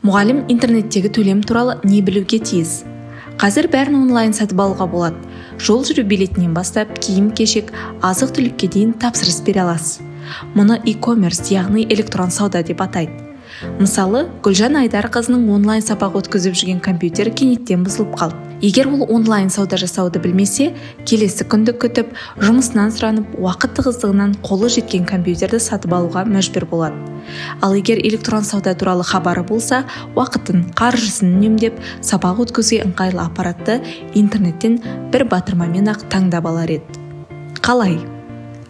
Мұғалім интернеттегі төлем туралы не білуге тиіс? Қазір бәрін онлайн сатып алуға болады. Жол жүру билетінен бастап киім-кешек, азық-түлікке дейін тапсырыс бере аласыз. Мұны e-commerce, яғни электрон сауда деп атайды. Мысалы, Гүлжан Айдарқызының онлайн сабақ өткізіп жүрген компьютері кенеттен бұзылып қалды. Егер ол онлайн сауда жасауды білмесе, келесі күнді күтіп, жұмысынан сұранып, уақыт тығыздығынан қолы жеткен компьютерді сатып алуға мәжбүр болады. Ал егер электрон сауда туралы хабары болса, уақытын, қаржысын үнемдеп, сабақ өткізуге ыңғайлы аппаратты интернеттен бір батырмамен ақ таңдап алар еді. Қалай?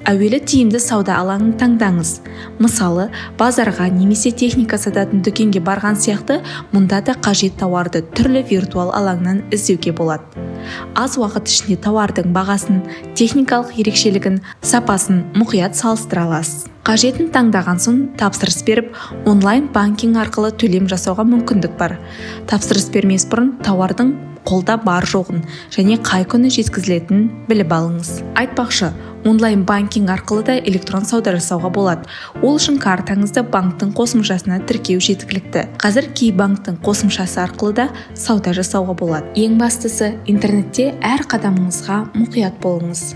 Әуелі тиімді сауда алаңын таңдаңыз. Мысалы, базарға немесе техника сататын дүкенге барған сияқты, мұнда да қажет тауарды түрлі виртуал алаңнан іздеуге болады. Аз уақыт ішінде тауардың бағасын, техникалық ерекшелігін, сапасын мұқият салыстыра аласыз. Қажетін таңдаған соң тапсырыс беріп, онлайн банкинг арқылы төлем жасауға мүмкіндік бар. Тапсырыс бермес бұрын тауардың қолда бар жоғын және қай күні жеткізілетінін біліп алыңыз. Айтпақшы, онлайн банкинг арқылы да электрон сауда жасауға болады. Ол үшін картаңызды банктың қосымшасына тіркеу жеткілікті. Қазір кей банктың қосымшасы арқылы да сауда жасауға болады. Ең бастысы, интернетте әр қадамыңызға мұқият болыңыз.